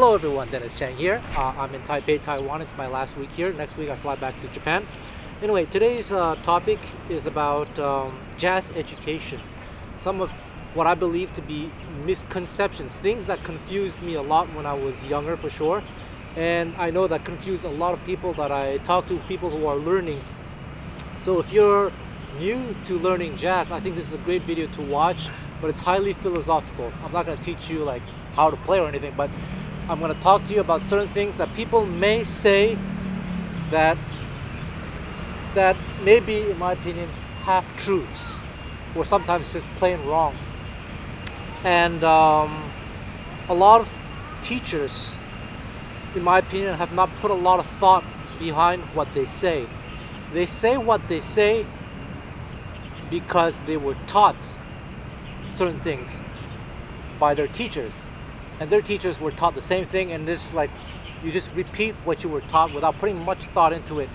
Hello everyone, Dennis Chang here. I'm in Taipei, Taiwan. It's my last week here. Next week I fly back to Japan. Anyway, today's topic is about jazz education. Some of what I believe to be misconceptions, things that confused me a lot when I was younger for sure. And I know that confused a lot of people that I talk to, people who are learning. So if you're new to learning jazz, I think this is a great video to watch, but it's highly philosophical. I'm not going to teach you like how to play or anything, but I'm going to talk to you about certain things that people may say that maybe, in my opinion, half truths or sometimes just plain wrong. And a lot of teachers, in my opinion, have not put a lot of thought behind what they say. They say what they say because they were taught certain things by their teachers, and their teachers were taught the same thing, and this like you just repeat what you were taught without putting much thought into it.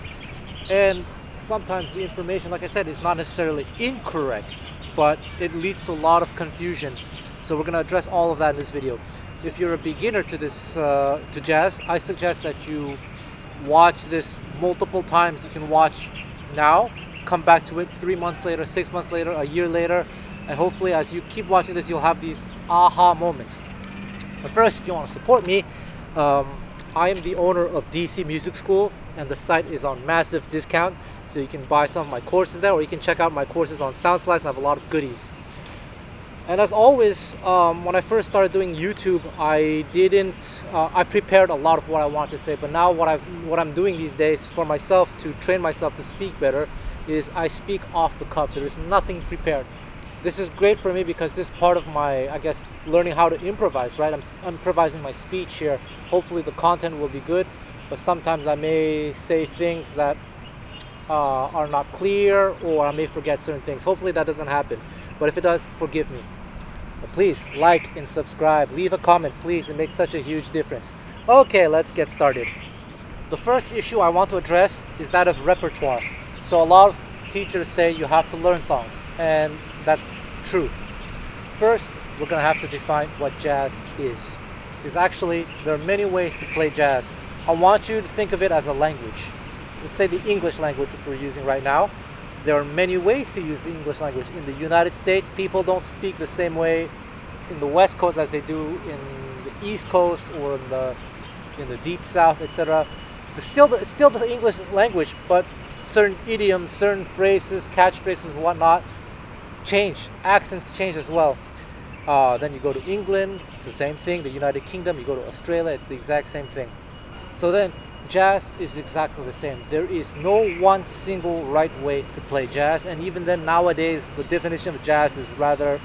And sometimes the information, like I said, is not necessarily incorrect, but it leads to a lot of confusion. So we're going to address all of that in this video. If you're a beginner to this to jazz, I suggest that you watch this multiple times. You can watch now, come back to it 3 months later, 6 months later, a year later, and hopefully as you keep watching this, you'll have these aha moments. But first, if you want to support me, I am the owner of DC Music School, and the site is on massive discount, so you can buy some of my courses there, or you can check out my courses on SoundSlice. I have a lot of goodies. And as always, when I first started doing YouTube, I prepared a lot of what I wanted to say, but now what I'm doing these days for myself to train myself to speak better is I speak off the cuff. There is nothing prepared. This is great for me because this is part of my, I guess, learning how to improvise, right? I'm improvising my speech here. Hopefully the content will be good, but sometimes I may say things that are not clear, or I may forget certain things. Hopefully that doesn't happen, but if it does, forgive me. But please like and subscribe, leave a comment, please. It makes such a huge difference. Okay, let's get started. The first issue I want to address is that of repertoire. So a lot of teachers say you have to learn songs, and that's true. First, we're going to have to define what jazz is. Because actually, there are many ways to play jazz. I want you to think of it as a language. Let's say the English language, which we're using right now. There are many ways to use the English language. In the United States, people don't speak the same way in the West Coast as they do in the East Coast or in the Deep South, etc. It's still the English language, but certain idioms, certain phrases, catchphrases, and whatnot change. Accents change as well. Then you go to England, it's the same thing. The United Kingdom, you go to Australia, it's the exact same thing. So then, jazz is exactly the same. There is no one single right way to play jazz, and even then nowadays the definition of jazz is rather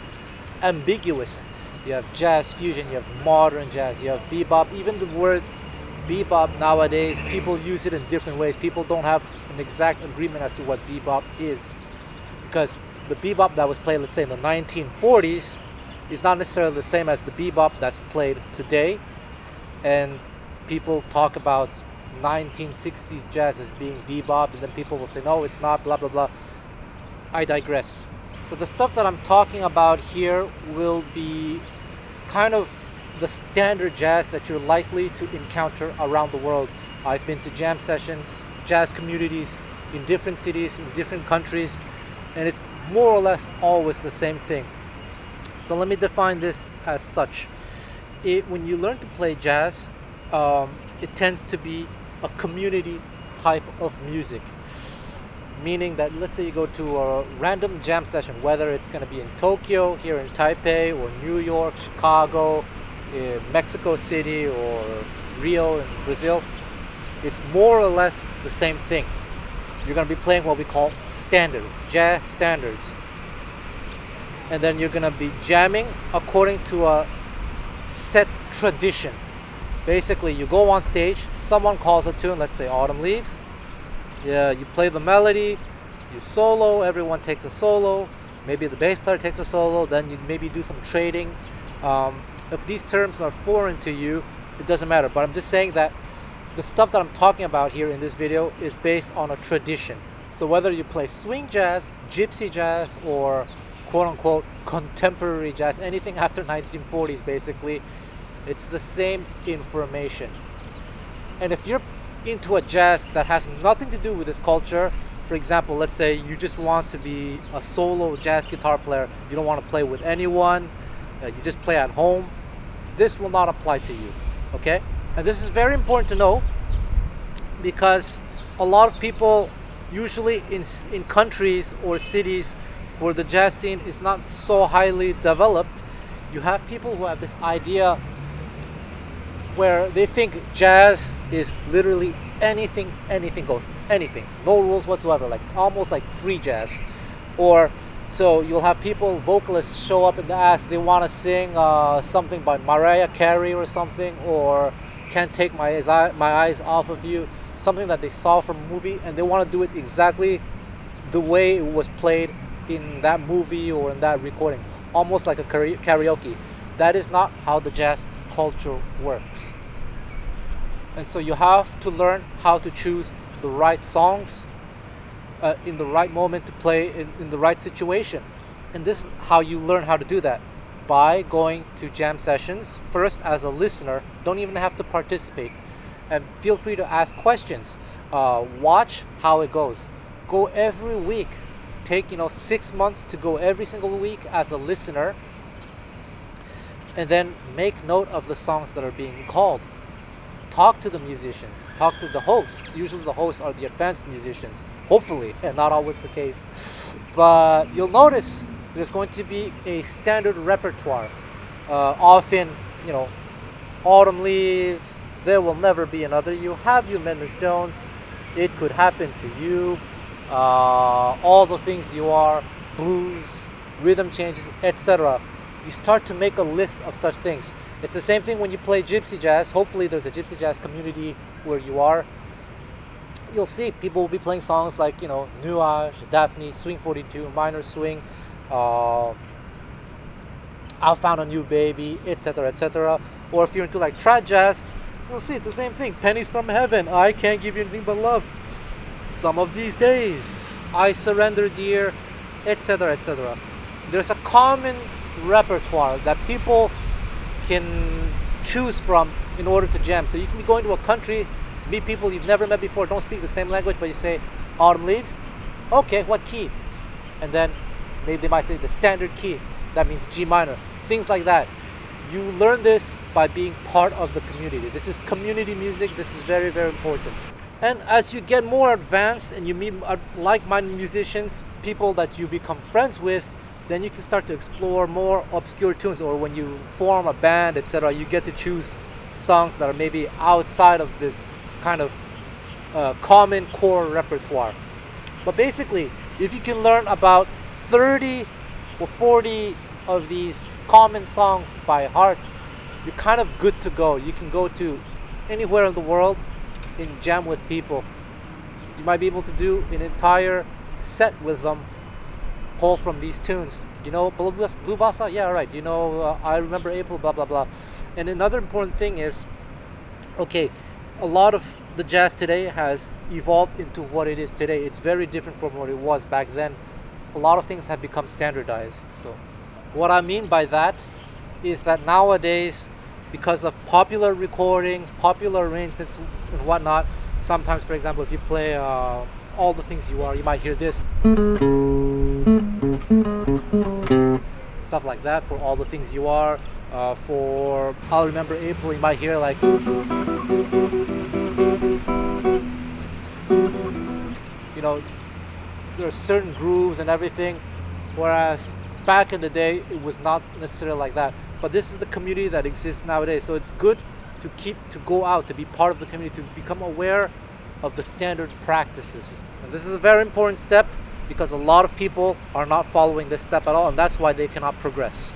ambiguous. You have jazz fusion, you have modern jazz, you have bebop. Even the word bebop nowadays, people use it in different ways. People don't have an exact agreement as to what bebop is, because the bebop that was played, let's say, in the 1940s is not necessarily the same as the bebop that's played today. And people talk about 1960s jazz as being bebop, and then people will say no, it's not, blah blah blah. I digress. So the stuff that I'm talking about here will be kind of the standard jazz that you're likely to encounter around the world. I've been to jam sessions, jazz communities in different cities, in different countries, and it's more or less always the same thing. So let me define this as such. When you learn to play jazz, it tends to be a community type of music. Meaning that, let's say you go to a random jam session, whether it's going to be in Tokyo, here in Taipei, or New York, Chicago, Mexico City, or Rio in Brazil, it's more or less the same thing. You're going to be playing what we call standards, jazz standards. And then you're going to be jamming according to a set tradition. Basically, you go on stage, someone calls a tune, let's say Autumn Leaves. Yeah, you play the melody, you solo, everyone takes a solo, maybe the bass player takes a solo, then you maybe do some trading. If these terms are foreign to you, it doesn't matter, but I'm just saying that the stuff that I'm talking about here in this video is based on a tradition. So whether you play swing jazz, gypsy jazz, or quote-unquote contemporary jazz, anything after 1940s basically, It's the same information. And if you're into a jazz that has nothing to do with this culture, for example, let's say you just want to be a solo jazz guitar player, you don't want to play with anyone, you just play at home, this will not apply to you, okay? And this is very important to know, because a lot of people, usually in countries or cities where the jazz scene is not so highly developed, you have people who have this idea where they think jazz is literally anything goes, anything, no rules whatsoever, like almost like free jazz. Or so you'll have people, vocalists, show up and ask, they want to sing something by Mariah Carey or something, or Can't Take My Eyes Off of You, something that they saw from a movie, and they want to do it exactly the way it was played in that movie or in that recording, almost like a karaoke. That is not how the jazz culture works. And so you have to learn how to choose the right songs in the right moment to play in the right situation. And this is how you learn how to do that, by going to jam sessions first as a listener. Don't even have to participate, and feel free to ask questions. Watch how it goes. Go every week. Take 6 months to go every single week as a listener, and then make note of the songs that are being called. Talk to the musicians, talk to the hosts. Usually the hosts are the advanced musicians, hopefully, and not always the case. But you'll notice there's going to be a standard repertoire. Often, Autumn Leaves, There Will Never Be Another You, Have You Met Miss Jones, It Could Happen to You, All the Things You Are, Blues, Rhythm Changes, etc. You start to make a list of such things. It's the same thing when you play gypsy jazz. Hopefully there's a gypsy jazz community where you are. You'll see people will be playing songs like, Nuage, Daphne, Swing 42, Minor Swing, I Found a New Baby, etc., etc. Or if you're into like trad jazz, you'll see it's the same thing. Pennies from Heaven, I Can't Give You Anything But Love, Some of These Days, I Surrender Dear, etc., etc. There's a common repertoire that people can choose from in order to jam. So you can be going to a country, meet people you've never met before, don't speak the same language, but you say, Autumn Leaves? Okay, what key? And then maybe they might say the standard key. That means G minor. Things like that. You learn this by being part of the community. This is community music. This is very, very important. And as you get more advanced and you meet like-minded musicians, people that you become friends with, then you can start to explore more obscure tunes. Or when you form a band, etc., you get to choose songs that are maybe outside of this kind of common core repertoire. But basically, if you can learn about 30 or 40 of these common songs by heart, you're kind of good to go. You can go to anywhere in the world and jam with people. You might be able to do an entire set with them, pull from these tunes. Blue Bassa? Yeah, right. I Remember April, blah, blah, blah. And another important thing is, okay, a lot of the jazz today has evolved into what it is today. It's very different from what it was back then. A lot of things have become standardized. So what I mean by that is that nowadays, because of popular recordings, popular arrangements and whatnot, sometimes, for example, if you play All the Things You Are, you might hear this. Stuff like that for All the Things You Are. For I'll Remember April, you might hear like, there are certain grooves and everything, whereas back in the day it was not necessarily like that. But this is the community that exists nowadays, so it's good to go out, to be part of the community, to become aware of the standard practices. And this is a very important step, because a lot of people are not following this step at all, and that's why they cannot progress.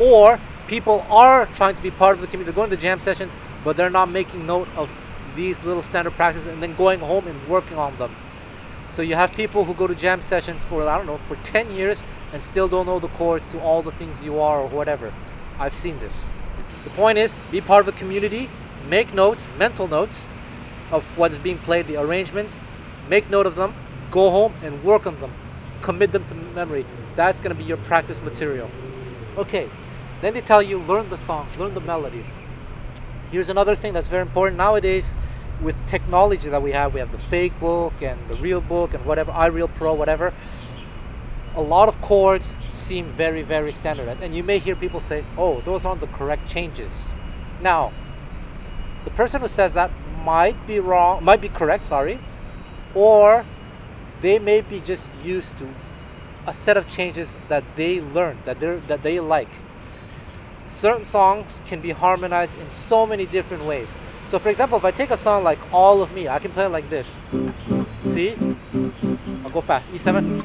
Or people are trying to be part of the community, they're going to jam sessions, but they're not making note of these little standard practices and then going home and working on them. So you have people who go to jam sessions for 10 years and still don't know the chords to All the Things You Are or whatever. I've seen this. The point is, be part of the community, make notes, mental notes of what is being played, the arrangements, make note of them, go home and work on them, commit them to memory. That's going to be your practice material. Okay, Then they tell you, learn the songs, learn the melody. Here's another thing that's very important nowadays with technology that we have the fake book and the real book and whatever, iReal Pro, whatever. A lot of chords seem very, very standardized. And you may hear people say, oh, those aren't the correct changes. Now, the person who says that might be wrong, might be correct, sorry, or they may be just used to a set of changes that they learned, that they like. Certain songs can be harmonized in so many different ways. So for example, if I take a song like All of Me, I can play it like this. See? I'll go fast. E7,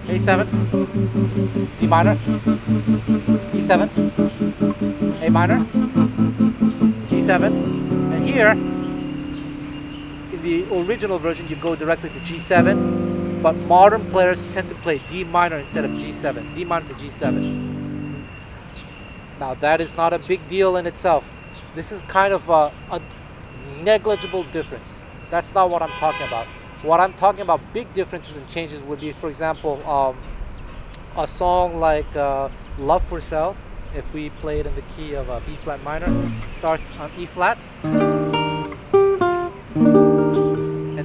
A7, D minor, E7, A minor, G7, and here, in the original version, you go directly to G7, but modern players tend to play D minor instead of G7, D minor to G7. Now that is not a big deal in itself. This is kind of a negligible difference. That's not what I'm talking about. What I'm talking about, big differences and changes would be, for example, a song like Love for Sale, if we play it in the key of B flat minor, starts on E flat. And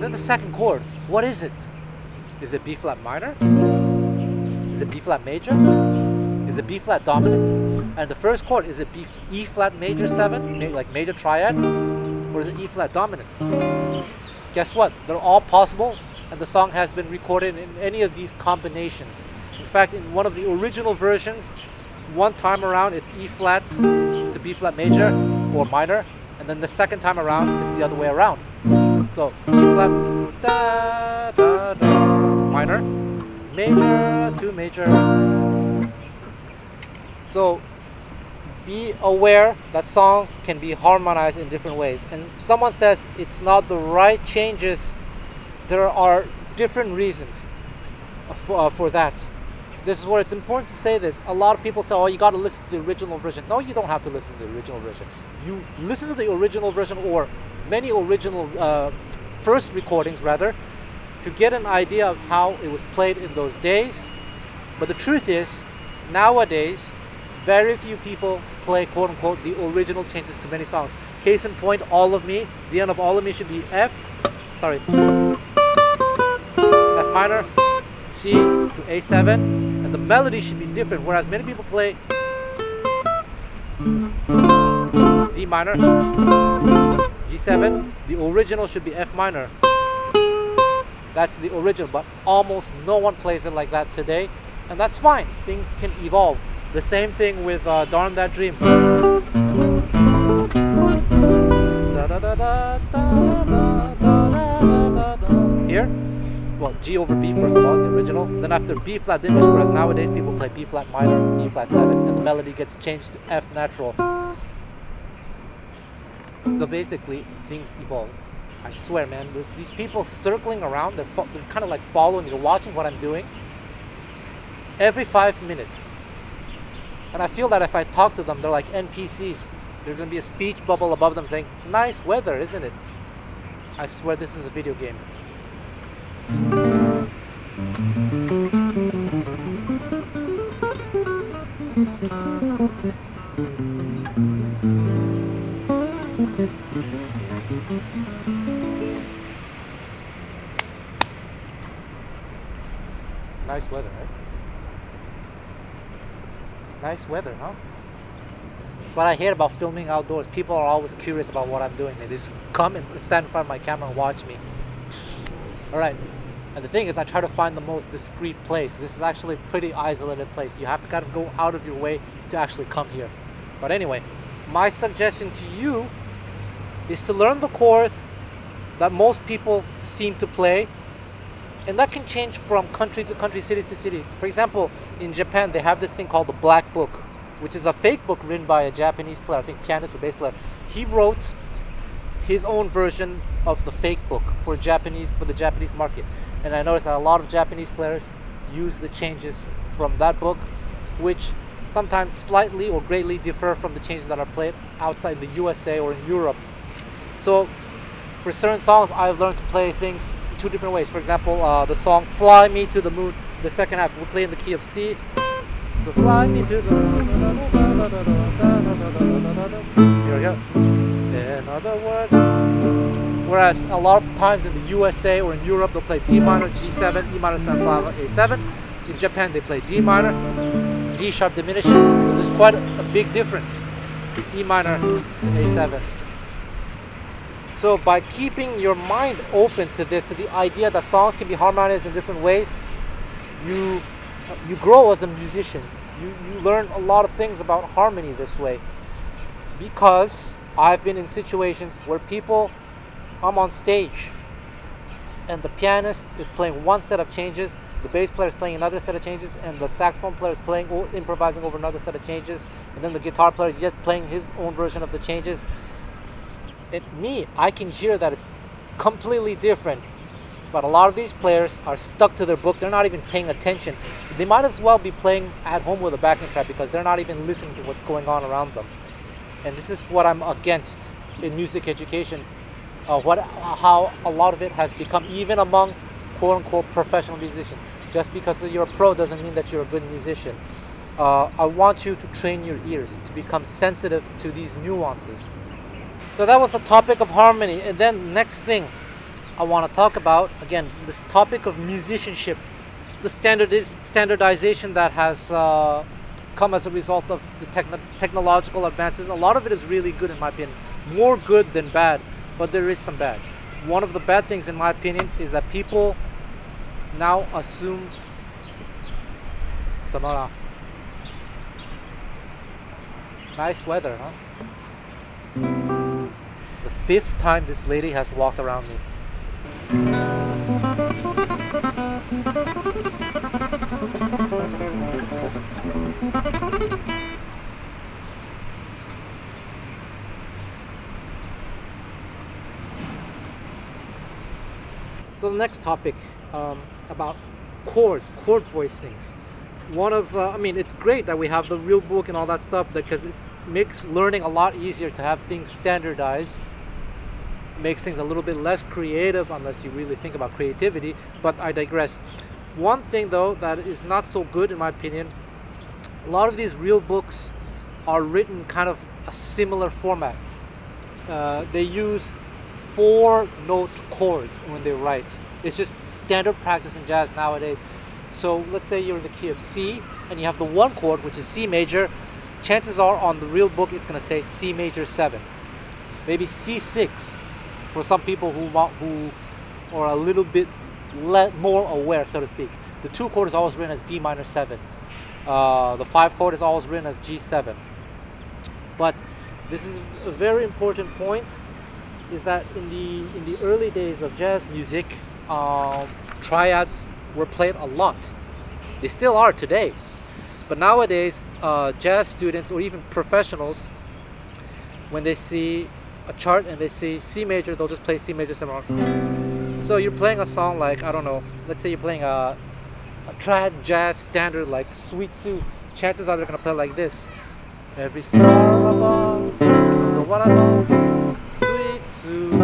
then the second chord, what is it? Is it B flat minor? Is it B flat major? Is it B flat dominant? And the first chord, is it E flat major 7, like major triad? Or is it E flat dominant? Guess what? They're all possible, and the song has been recorded in any of these combinations. In fact, in one of the original versions, one time around it's E flat to B flat major or minor, and then the second time around it's the other way around. So E flat da da da minor, major to major. So be aware that songs can be harmonized in different ways. And someone says it's not the right changes, there are different reasons for that. This is where it's important to say this. A lot of people say, oh, you got to listen to the original version. No, you don't have to listen to the original version. You listen to the original version or many original first recordings rather to get an idea of how it was played in those days. But the truth is, nowadays, very few people play quote unquote the original changes to many songs. Case in point, All of Me. The end of All of Me should be F minor, C to A7, and the melody should be different. Whereas many people play D minor, G7. The original should be F minor. That's the original, but almost no one plays it like that today, and that's fine. Things can evolve. The same thing with Darn That Dream. Here, well, G over B first of all, the original. Then after B flat diminished, whereas nowadays people play B flat minor, E flat 7, and the melody gets changed to F natural. So basically, things evolve. I swear, man, there's these people circling around, they're kind of like following, you're watching what I'm doing every 5 minutes. And I feel that if I talk to them, they're like NPCs. There's going to be a speech bubble above them saying, nice weather, isn't it? I swear this is a video game. Nice weather, right? Nice weather, huh? That's what I hate about filming outdoors. People are always curious about what I'm doing. They just come and stand in front of my camera and watch me. Alright. And the thing is, I try to find the most discreet place. This is actually a pretty isolated place. You have to kind of go out of your way to actually come here. But anyway, my suggestion to you is to learn the chords that most people seem to play. And that can change from country to country, cities to cities. For example, in Japan, they have this thing called the Black Book, which is a fake book written by a Japanese player, I think pianist or bass player. He wrote his own version of the fake book for the Japanese market. And I noticed that a lot of Japanese players use the changes from that book, which sometimes slightly or greatly differ from the changes that are played outside the USA or in Europe. So for certain songs, I've learned to play things two different ways. For example, the song Fly Me to the Moon, the second half, we play in the key of C, So fly me to the. Here we go. In other words. Whereas a lot of times in the USA or in Europe, they'll play D minor, G7, E minor 7 5, A7. In Japan, they play D minor, D sharp diminishing. So there's quite a big difference. E minor to A7. So by keeping your mind open to this, to the idea that songs can be harmonized in different ways, you grow as a musician. You learn a lot of things about harmony this way. Because I've been in situations where I'm on stage and the pianist is playing one set of changes, the bass player is playing another set of changes, and the saxophone player is playing or improvising over another set of changes, and then the guitar player is just playing his own version of the changes. I can hear that it's completely different, but a lot of these players are stuck to their books. They're not even paying attention. They might as well be playing at home with a backing track because they're not even listening to what's going on around them. And this is what I'm against in music education. How a lot of it has become, even among quote-unquote professional musicians. Just because you're a pro doesn't mean that you're a good musician. I want you to train your ears to become sensitive to these nuances. So that was the topic of harmony. And then next thing I want to talk about, again, this topic of musicianship. The standardization that has come as a result of the technological advances. A lot of it is really good in my opinion. More good than bad, but there is some bad. One of the bad things in my opinion is that people now assume Samara. Nice weather, huh? It's the 5th time this lady has walked around me. So the next topic about chord voicings. It's great that we have the real book and all that stuff because it makes learning a lot easier to have things standardized. Makes things a little bit less creative unless you really think about creativity, but I digress. One thing though that is not so good in my opinion, a lot of these real books are written kind of a similar format. They use 4-note chords when they write. It's just standard practice in jazz nowadays. So let's say you're in the key of C and you have the one chord, which is C major. Chances are on the real book it's going to say C major 7, maybe C6 for some people who are a little bit more aware, so to speak. The 2 chord is always written as D minor 7. The 5 chord is always written as G7. But this is a very important point, is that in the early days of jazz music, triads were played a lot. They still are today. But nowadays, jazz students or even professionals, when they see a chart and they see C major, they'll just play C major 7. So you're playing a song like, I don't know, let's say you're playing a trad jazz standard like Sweet Sooth. Chances are they're going to play like this. Every star above is the one I love, Sweet Sooth.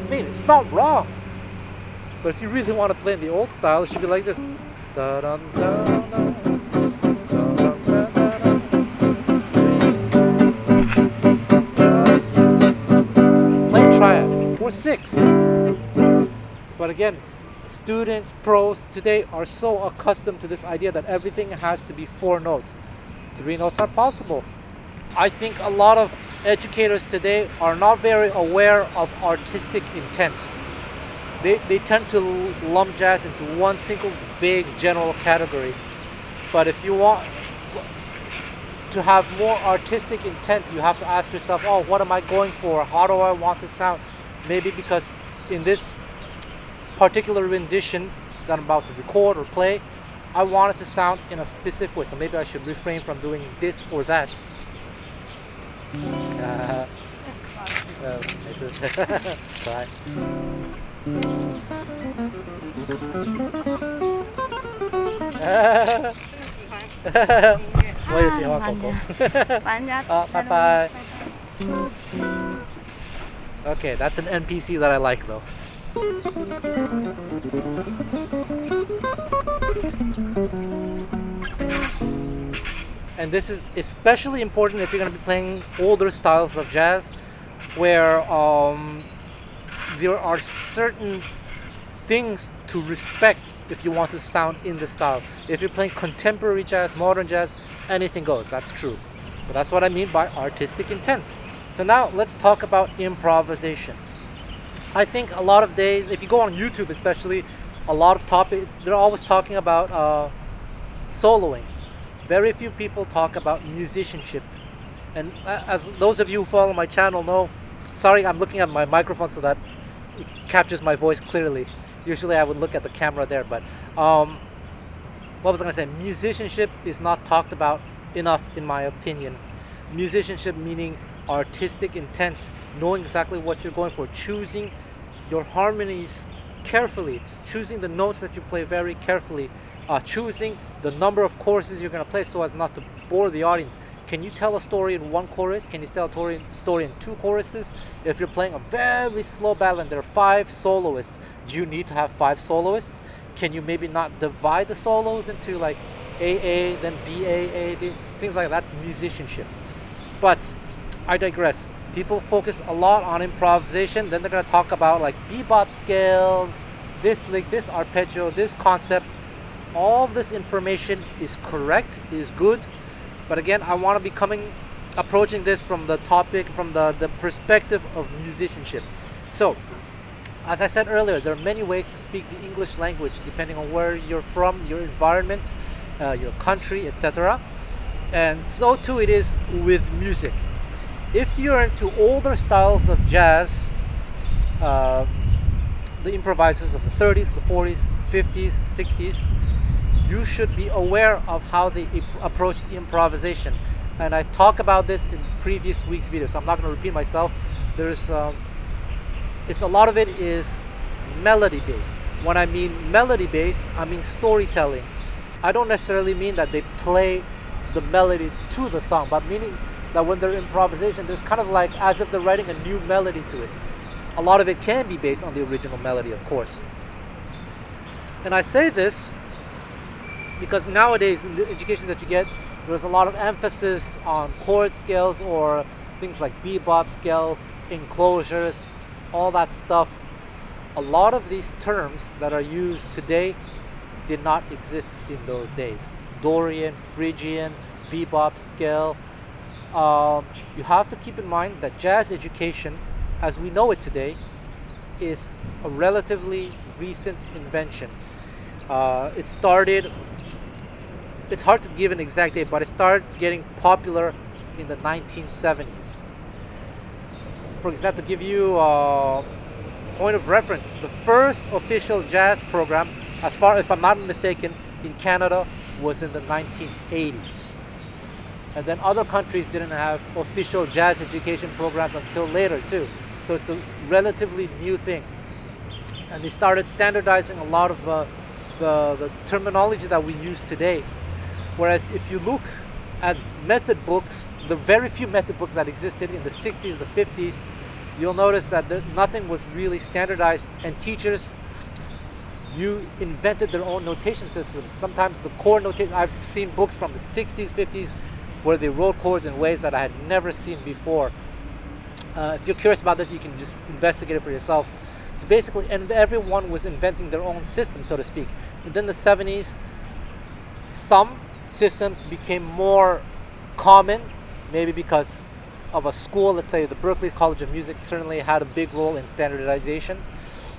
I mean, it's not wrong. But if you really want to play in the old style, it should be like this. Plain triad or 6. But again, students, pros today are so accustomed to this idea that everything has to be 4 notes. 3 notes are possible. I think a lot of educators today are not very aware of artistic intent. They tend to lump jazz into one single vague general category. But if you want to have more artistic intent, you have to ask yourself, oh, what am I going for? How do I want to sound? Maybe because in this particular rendition that I'm about to record or play, I want it to sound in a specific way. So maybe I should refrain from doing this or that. Try. 我也喜欢狗狗。拜拜。Okay, that's an NPC that I like though. And this is especially important if you're going to be playing older styles of jazz, where there are certain things to respect if you want to sound in the style. If you're playing contemporary jazz, modern jazz, anything goes. That's true. But that's what I mean by artistic intent. So now let's talk about improvisation. I think a lot of days, if you go on YouTube especially, a lot of topics, they're always talking about soloing. Very few people talk about musicianship. And as those of you who follow my channel know, sorry, I'm looking at my microphone so that it captures my voice clearly. Usually I would look at the camera there, but what was I going to say? Musicianship is not talked about enough, in my opinion. Musicianship meaning artistic intent, knowing exactly what you're going for, choosing your harmonies carefully, choosing the notes that you play very carefully, choosing the number of choruses you're going to play so as not to bore the audience. Can you tell a story in one chorus? Can you tell a story in two choruses? If you're playing a very slow ballad and there are 5 soloists, do you need to have 5 soloists? Can you maybe not divide the solos into like AA, then BA, A, B, things like that? That's musicianship. But I digress. People focus a lot on improvisation, then they're going to talk about like bebop scales, this lick, this arpeggio, this concept. All of this information is correct, is good. But again, I want to be approaching this from the topic, from the perspective of musicianship. So, as I said earlier, there are many ways to speak the English language depending on where you're from, your environment, your country, etc. And so too it is with music. If you're into older styles of jazz, the improvisers of the 30s, the 40s, 50s, 60s, you should be aware of how they approached improvisation. And I talk about this in previous week's video, so I'm not going to repeat myself. There's a lot of it is melody based. When I mean melody based, I mean storytelling. I don't necessarily mean that they play the melody to the song, but meaning that when they're improvisation, there's kind of like as if they're writing a new melody to it. A lot of it can be based on the original melody, of course. And I say this because nowadays in the education that you get, there's a lot of emphasis on chord scales or things like bebop scales, enclosures, all that stuff. A lot of these terms that are used today did not exist in those days. Dorian, Phrygian, bebop scale. You have to keep in mind that jazz education, as we know it today, is a relatively recent invention. It's hard to give an exact date, but it started getting popular in the 1970s. For example, to give you a point of reference, the first official jazz program, as far if I'm not mistaken, in Canada was in the 1980s. And then other countries didn't have official jazz education programs until later too. So it's a relatively new thing. And they started standardizing a lot of the terminology that we use today. Whereas if you look at method books, the very few method books that existed in the 60s, the 50s, you'll notice that nothing was really standardized, and teachers, you invented their own notation systems. Sometimes the chord notation, I've seen books from the 60s, 50s, where they wrote chords in ways that I had never seen before. If you're curious about this, you can just investigate it for yourself. So basically, and everyone was inventing their own system, so to speak. And then the 70s, some systems became more common, maybe because of a school, let's say the Berklee College of Music certainly had a big role in standardization,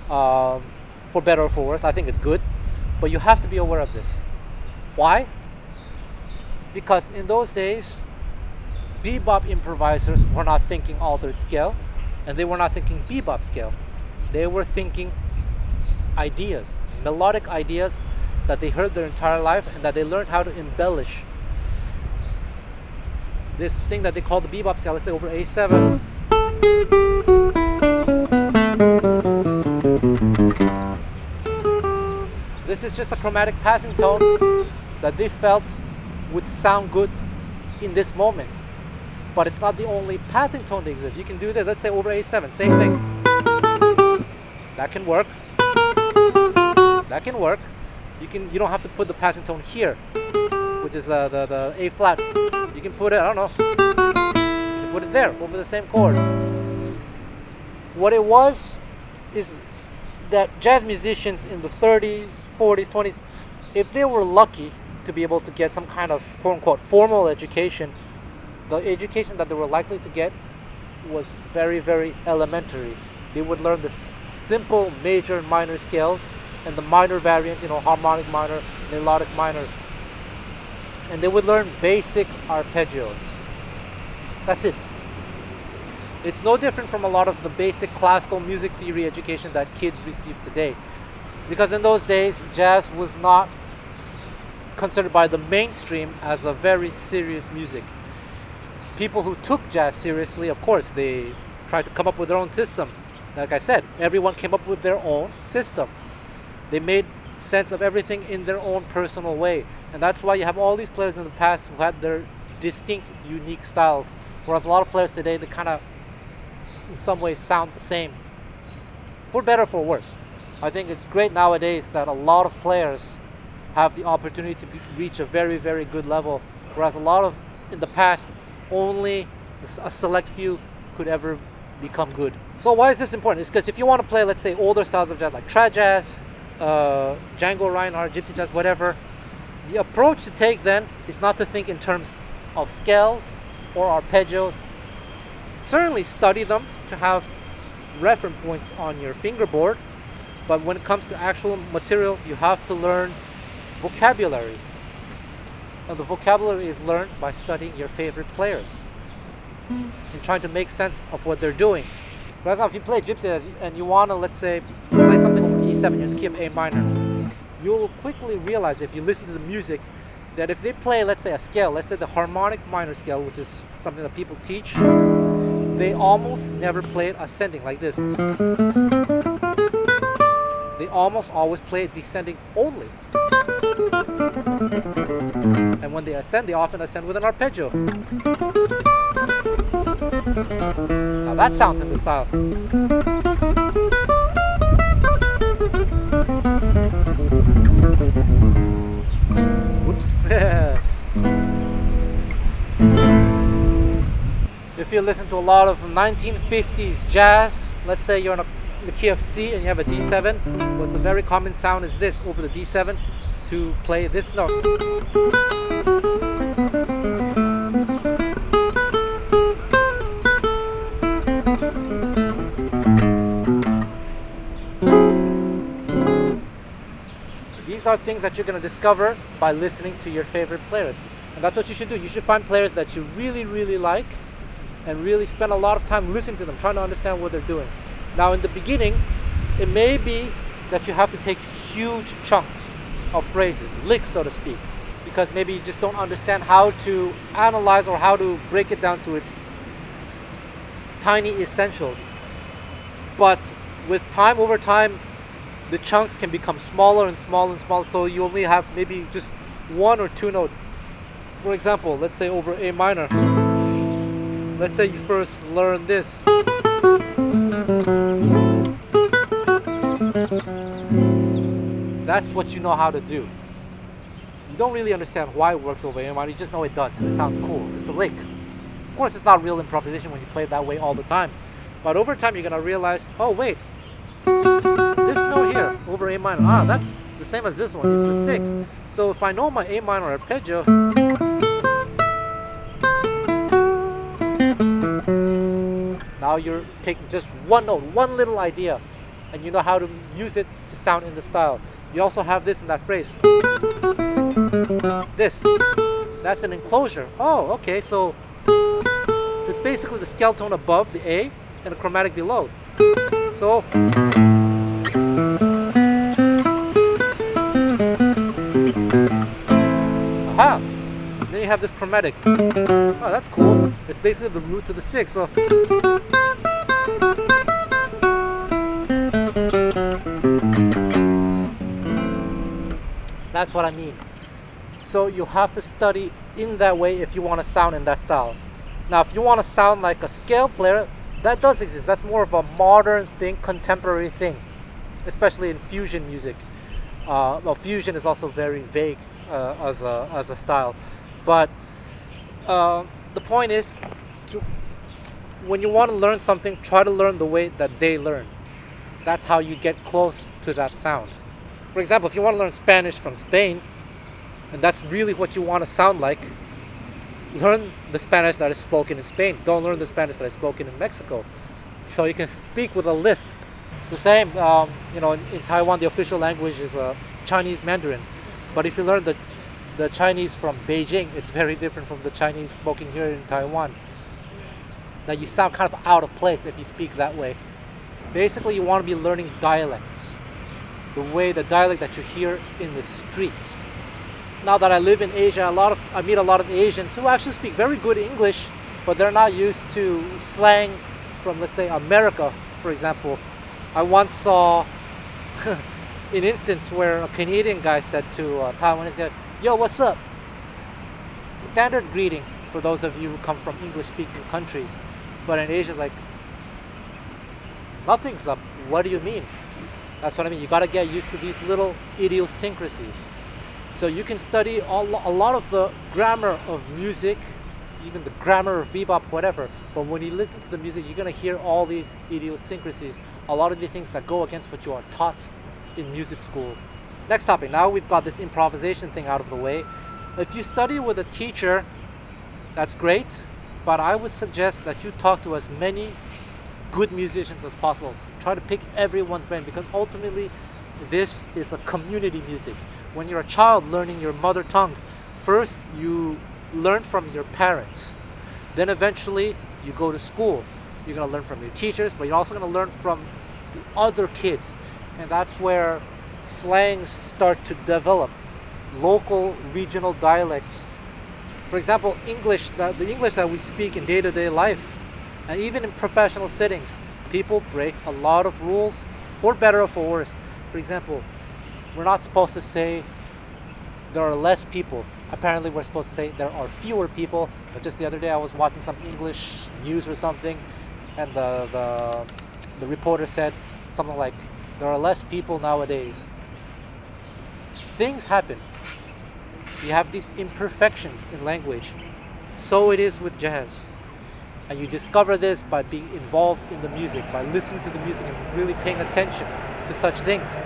for better or for worse. I think it's good, but you have to be aware of this. Why? Because in those days, bebop improvisers were not thinking altered scale, and they were not thinking bebop scale. They were thinking ideas, melodic ideas that they heard their entire life and that they learned how to embellish. This thing that they call the bebop scale, let's say over A7. This is just a chromatic passing tone that they felt would sound good in this moment. But it's not the only passing tone that exists. You can do this, let's say over A7, same thing. That can work. That can work. You don't have to put the passing tone here. which is the A flat. You can put it, I don't know, you can put it there over the same chord. What it was is that jazz musicians in the 30s, 40s, 20s, if they were lucky to be able to get some kind of quote-unquote formal education, the education that they were likely to get was very, very elementary. They would learn the simple major and minor scales and the minor variants, harmonic minor, melodic minor. And they would learn basic arpeggios. That's it. It's no different from a lot of the basic classical music theory education that kids receive today. Because in those days, jazz was not considered by the mainstream as a very serious music. People who took jazz seriously, of course, they tried to come up with their own system. Like I said, everyone came up with their own system. They made sense of everything in their own personal way. And that's why you have all these players in the past who had their distinct, unique styles. Whereas a lot of players today, they kind of, in some ways, sound the same. For better or for worse. I think it's great nowadays that a lot of players have the opportunity to reach a very, very good level. Whereas a lot of, in the past, only a select few could ever become good. So why is this important? It's because if you want to play, let's say, older styles of jazz, like trad jazz, Django Reinhardt, Gypsy jazz, whatever, the approach to take then is not to think in terms of scales or arpeggios. Certainly study them to have reference points on your fingerboard, but when it comes to actual material, you have to learn vocabulary. And the vocabulary is learned by studying your favorite players and trying to make sense of what they're doing. For example, if you play Gypsy and you want to, let's say, play something over E7 in the key of A minor, you'll quickly realize if you listen to the music that if they play, let's say, a scale, let's say the harmonic minor scale, which is something that people teach, they almost never play it ascending like this. They almost always play it descending only. And when they ascend, they often ascend with an arpeggio. Now that sounds in the style. Whoops. If you listen to a lot of 1950s jazz, let's say you're in the key of C and you have a D7, what's a very common sound is this over the D7 to play this note. These are things that you're going to discover by listening to your favorite players. And that's what you should do. You should find players that you really, really like and really spend a lot of time listening to them, trying to understand what they're doing. Now, in the beginning, it may be that you have to take huge chunks of phrases, licks, so to speak, because maybe you just don't understand how to analyze or how to break it down to its tiny essentials. But with time, over time, the chunks can become smaller and smaller and smaller, so you only have maybe just one or two notes. For example, let's say over A minor, let's say you first learn this. That's what you know how to do. You don't really understand why it works over A minor, you just know it does and it sounds cool. It's a lick. Of course, it's not real improvisation when you play it that way all the time. But over time, you're going to realize, oh wait, this note here over A minor, that's the same as this one, it's the 6. So if I know my A minor arpeggio, now you're taking just one note, one little idea, and you know how to use it to sound in the style. You also have this in that phrase. This, that's an enclosure. Oh, okay, so it's basically the scale tone above the A and the chromatic below. So, aha! Then you have this chromatic. Oh, that's cool. It's basically the root to the 6. So, that's what I mean. So you have to study in that way if you want to sound in that style. Now, if you want to sound like a scale player, that does exist. That's more of a modern thing, contemporary thing, especially in fusion music. Well, fusion is also very vague as a style. But the point is, to, when you want to learn something, try to learn the way that they learn. That's how you get close to that sound. For example, if you want to learn Spanish from Spain, and that's really what you want to sound like, learn the Spanish that is spoken in Spain. Don't learn the Spanish that is spoken in Mexico. So you can speak with a lisp. It's the same, in Taiwan, the official language is Chinese Mandarin. But if you learn the Chinese from Beijing, it's very different from the Chinese spoken here in Taiwan. Now you sound kind of out of place if you speak that way. Basically, you want to be learning dialects. The dialect that you hear in the streets. Now that I live in Asia, I meet a lot of Asians who actually speak very good English, but they're not used to slang from, let's say, America, for example. I once saw an instance where a Canadian guy said to a Taiwanese guy, "Yo, what's up?" Standard greeting for those of you who come from English-speaking countries. But in Asia, it's like, nothing's up. What do you mean? That's what I mean. You got to get used to these little idiosyncrasies. So you can study a lot of the grammar of music, even the grammar of bebop, whatever. But when you listen to the music, you're going to hear all these idiosyncrasies, a lot of the things that go against what you are taught in music schools. Next topic. Now we've got this improvisation thing out of the way. If you study with a teacher, that's great. But I would suggest that you talk to as many good musicians as possible. Try to pick everyone's brain, because ultimately this is a community music. When you're a child learning your mother tongue, first you learn from your parents. Then eventually you go to school. You're going to learn from your teachers, but you're also going to learn from the other kids. And that's where slangs start to develop. Local, regional dialects. For example, the English that we speak in day-to-day life, and even in professional settings, people break a lot of rules, for better or for worse. For example, we're not supposed to say there are less people. Apparently we're supposed to say there are fewer people. But just the other day I was watching some English news or something, and the reporter said something like, there are less people nowadays. Things happen. You have these imperfections in language. So it is with jazz. And you discover this by being involved in the music, by listening to the music and really paying attention to such things.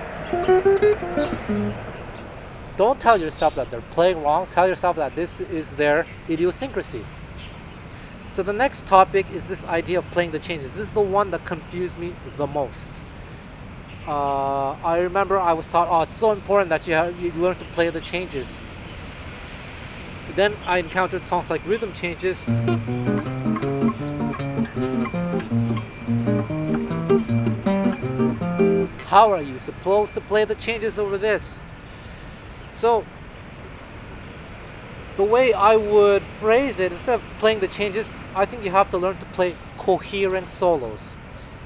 Don't tell yourself that they're playing wrong. Tell yourself that this is their idiosyncrasy. So the next topic is this idea of playing the changes. This is the one that confused me the most. I remember I was taught, it's so important that you learn to play the changes. Then I encountered songs like rhythm changes. How are you supposed to play the changes over this? So, the way I would phrase it, instead of playing the changes, I think you have to learn to play coherent solos.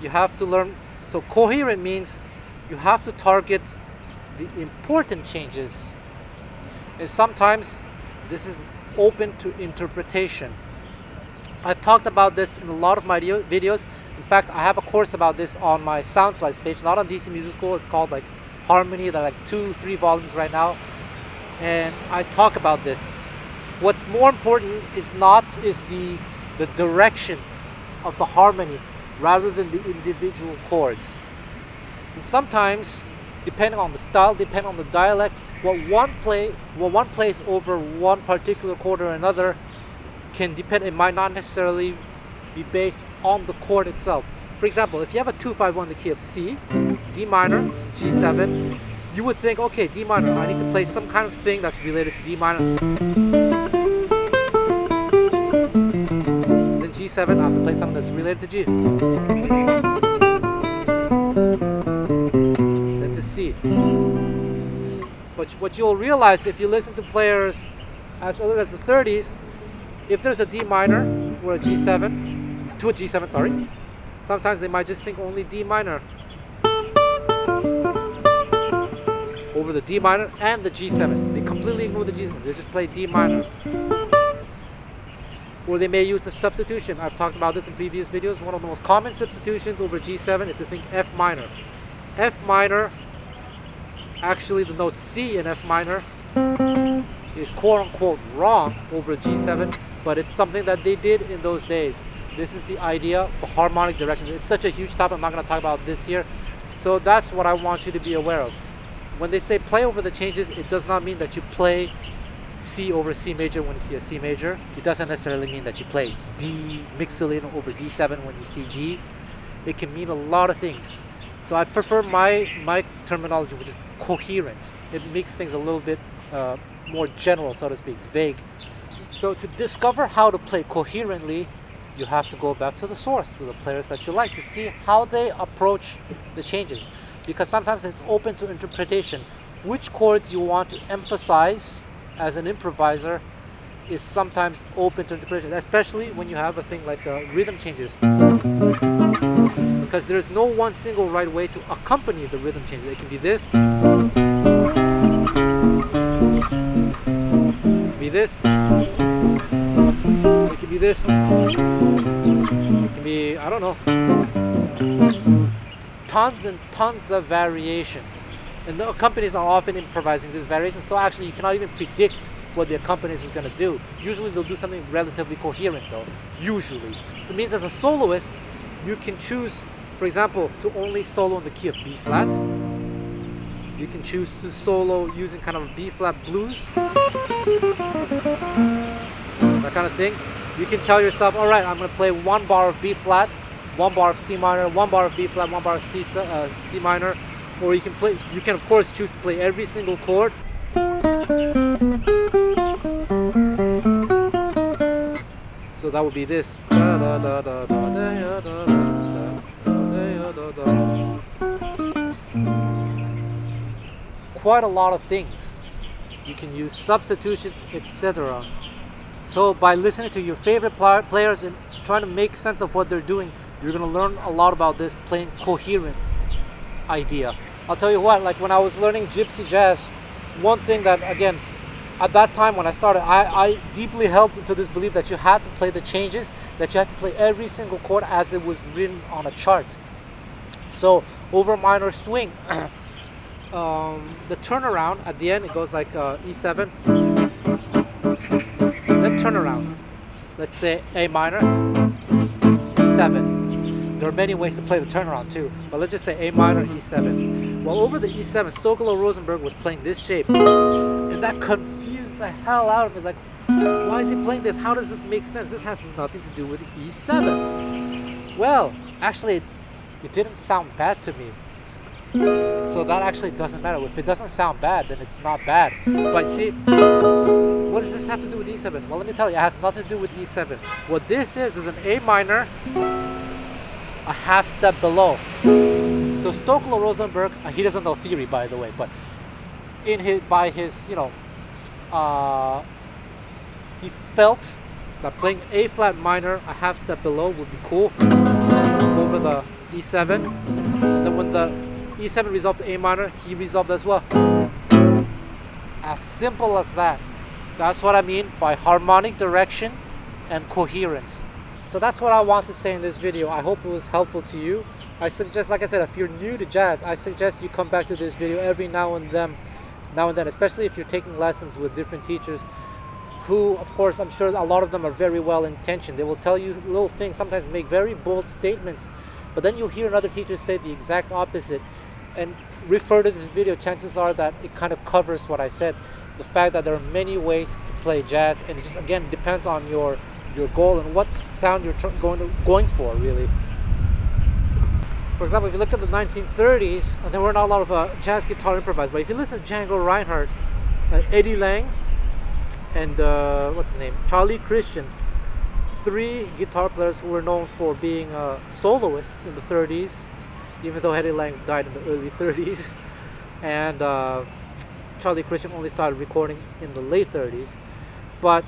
You have to learn, so coherent means you have to target the important changes. And sometimes this is open to interpretation. I've talked about this in a lot of my videos. In fact, I have a course about this on my SoundSlides page, not on DC Music School. It's called like Harmony. They're like 2-3 volumes right now. And I talk about this. What's more important is the direction of the harmony rather than the individual chords. And sometimes, depending on the style, depending on the dialect, what one plays over one particular chord or another can depend. It might not necessarily be based on the chord itself. For example, if you have a 2-5-1 in the key of C, D minor, G7, you would think, okay, D minor, I need to play some kind of thing that's related to D minor. Then G7, I have to play something that's related to G. Then to C. But what you'll realize if you listen to players as early as the 30s, if there's a D minor or a G7, to a G7, sorry, sometimes they might just think only D minor over the D minor and the G7. They completely ignore the G7. They just play D minor. Or they may use a substitution. I've talked about this in previous videos. One of the most common substitutions over G7 is to think F minor. F minor, actually the note C in F minor is quote unquote wrong over G7, but it's something that they did in those days. This is the idea of harmonic direction. It's such a huge topic, I'm not going to talk about this here. So that's what I want you to be aware of. When they say play over the changes, it does not mean that you play C over C major when you see a C major. It doesn't necessarily mean that you play D mixolydian over D7 when you see D. It can mean a lot of things. So I prefer my terminology, which is coherent. It makes things a little bit more general, so to speak. It's vague. So to discover how to play coherently, you have to go back to the source, to the players that you like, to see how they approach the changes. Because sometimes it's open to interpretation. Which chords you want to emphasize as an improviser is sometimes open to interpretation, especially when you have a thing like rhythm changes. Because there's no one single right way to accompany the rhythm changes. It can be this, it can be this, it can be this, it can be, I don't know, tons and tons of variations. And the accompanies are often improvising these variations, so actually you cannot even predict what the accompanist is going to do. Usually they'll do something relatively coherent though, usually. It means as a soloist, you can choose, for example, to only solo in the key of B flat. You can choose to solo using kind of B flat blues, that kind of thing. You can tell yourself, all right, I'm going to play 1 bar of B flat, 1 bar of C minor, 1 bar of B flat, 1 bar of C minor. Or you can of course choose to play every single chord. So that would be this. Quite a lot of things. You can use substitutions, etc. So by listening to your favorite players and trying to make sense of what they're doing, you're going to learn a lot about this playing coherent idea. I'll tell you what, like when I was learning Gypsy jazz, one thing that, again, at that time when I started, I deeply held to this belief that you had to play the changes, that you had to play every single chord as it was written on a chart. So over minor swing, the turnaround at the end, it goes like E7, then turnaround. Let's say A minor, E7. There are many ways to play the turnaround too, but let's just say A minor, E7. Well, over the E7, Stokolo-Rosenberg was playing this shape, and that confused the hell out of me. It's like, why is he playing this? How does this make sense? This has nothing to do with E7. Well, actually, it didn't sound bad to me. So that actually doesn't matter. If it doesn't sound bad, then it's not bad. But see, what does this have to do with E7? Well, let me tell you, it has nothing to do with E7. What this is an A minor, a half step below. So Stokolo-Rosenberg, he doesn't know theory, by the way, but by his, he felt that playing A flat minor, a half step below, would be cool over the E7. And then when the E7 resolved to A minor, he resolved as well. As simple as that. That's what I mean by harmonic direction and coherence. So that's what I want to say in this video. I hope it was helpful to you. I suggest, like I said, if you're new to jazz, I suggest you come back to this video every now and then, especially if you're taking lessons with different teachers who, of course, I'm sure a lot of them are very well intentioned. They will tell you little things, sometimes make very bold statements, but then you'll hear another teacher say the exact opposite and refer to this video. Chances are that it kind of covers what I said. The fact that there are many ways to play jazz, and it just, again, depends on your goal and what sound you're going for, really. For example, if you look at the 1930s, and there were not a lot of jazz guitar improvised, but if you listen to Django Reinhardt, Eddie Lang, and what's his name, Charlie Christian, 3 guitar players who were known for being soloists in the 30s, even though Eddie Lang died in the early 30s, and Charlie Christian only started recording in the late 30s. But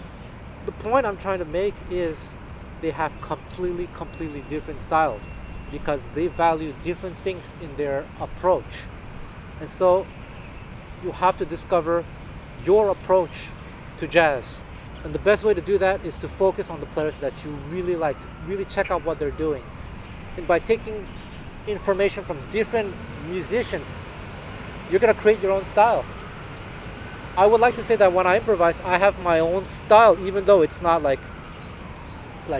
the point I'm trying to make is they have completely different styles because they value different things in their approach. And so you have to discover your approach to jazz. And the best way to do that is to focus on the players that you really like, to really check out what they're doing. And by taking information from different musicians, you're going to create your own style. I would like to say that when I improvise, I have my own style, even though it's not like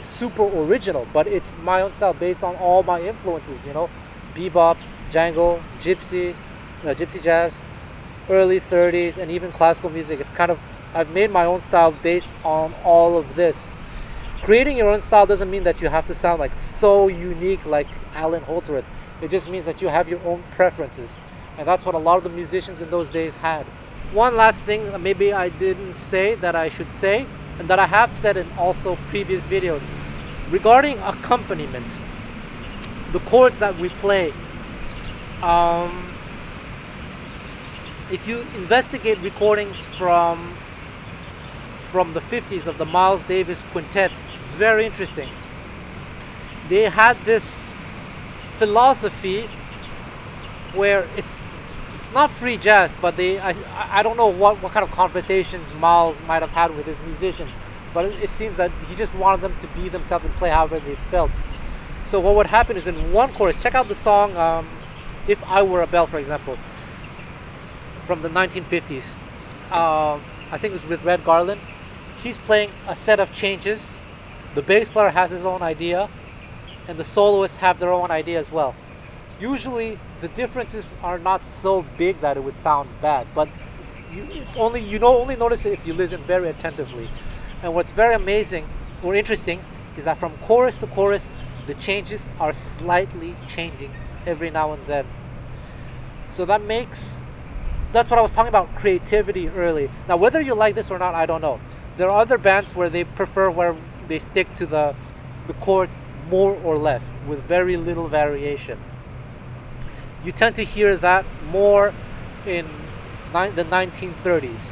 super original, but it's my own style based on all my influences, bebop, Django, gypsy jazz, early 30s, and even classical music. It's kind of, I've made my own style based on all of this. Creating your own style doesn't mean that you have to sound like so unique like Alan Holdsworth. It just means that you have your own preferences, and that's what a lot of the musicians in those days had. One last thing that maybe I didn't say that I should say, and that I have said in also previous videos, regarding accompaniment, the chords that we play. If you investigate recordings from the 50s of the Miles Davis Quintet, it's very interesting. They had this philosophy where it's not free jazz, but I don't know what kind of conversations Miles might have had with his musicians, but it seems that he just wanted them to be themselves and play however they felt. So what would happen is, in one chorus, check out the song If I Were a Bell, for example, from the 1950s. I think it was with Red Garland. He's playing a set of changes. The bass player has his own idea, and the soloists have their own idea as well. Usually the differences are not so big that it would sound bad, but you only notice it if you listen very attentively. And what's very amazing or interesting is that from chorus to chorus, the changes are slightly changing every now and then. So that's what I was talking about, creativity early. Now, whether you like this or not, I don't know. There are other bands where they prefer where they stick to the chords more or less with very little variation. You tend to hear that more in the 1930s,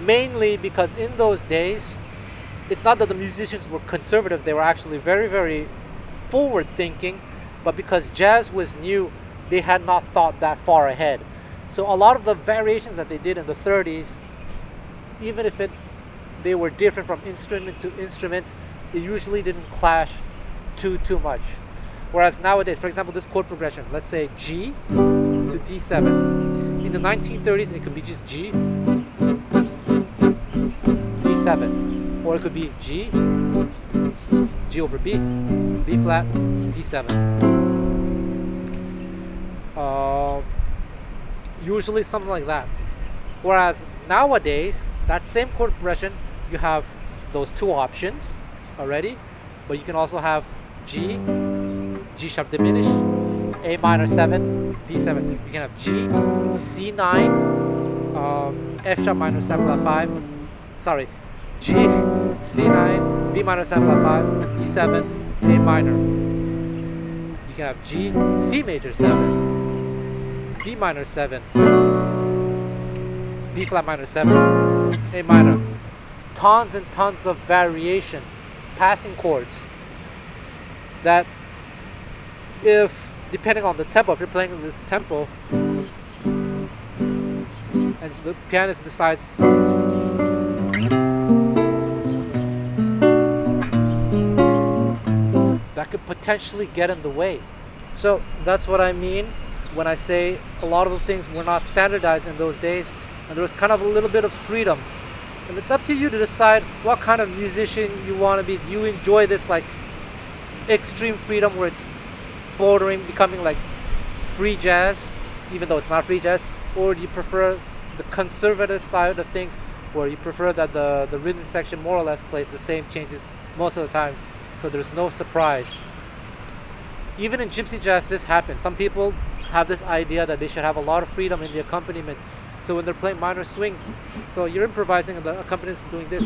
mainly because in those days, it's not that the musicians were conservative, they were actually very, very forward thinking, but because jazz was new, they had not thought that far ahead. So a lot of the variations that they did in the 30s, even if they were different from instrument to instrument, it usually didn't clash too much. Whereas nowadays, for example, this chord progression, let's say G to D7. In the 1930s, it could be just G, D7. Or it could be G, G over B, B flat, D7. Usually something like that. Whereas nowadays, that same chord progression, you have those two options already, but you can also have G, G sharp diminished, A minor 7, D7. You can have G, C9, F sharp minor 7 flat 5. Sorry, G, C9, B minor 7 flat 5, E7, A minor. You can have G, C major 7, B minor 7, B flat minor 7, A minor. Tons and tons of variations, passing chords that, if depending on the tempo, if you're playing in this tempo and the pianist decides that could potentially get in the way. So that's what I mean when I say a lot of the things were not standardized in those days, and there was kind of a little bit of freedom. And it's up to you to decide what kind of musician you want to be. Do you enjoy this like extreme freedom where it's becoming like free jazz, even though it's not free jazz? Or do you prefer the conservative side of things, where you prefer that the rhythm section more or less plays the same changes most of the time, so there's no surprise? Even in gypsy jazz, this happens. Some people have this idea that they should have a lot of freedom in the accompaniment. So when they're playing minor swing, so you're improvising and the accompanist is doing this.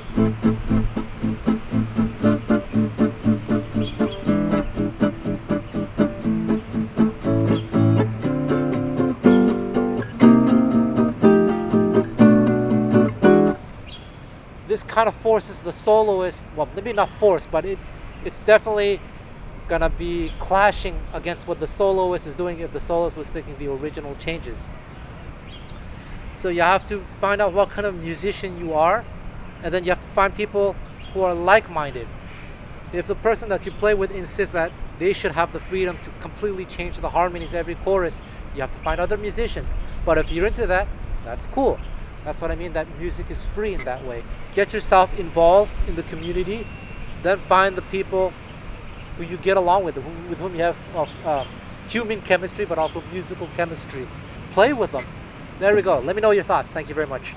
This kind of forces the soloist, well, maybe not force, but it's definitely gonna be clashing against what the soloist is doing if the soloist was taking the original changes. So you have to find out what kind of musician you are, and then you have to find people who are like-minded. If the person that you play with insists that they should have the freedom to completely change the harmonies every chorus, you have to find other musicians. But if you're into that, that's cool. That's what I mean, that music is free in that way. Get yourself involved in the community, then find the people who you get along with whom you have human chemistry, but also musical chemistry. Play with them. There we go. Let me know your thoughts. Thank you very much.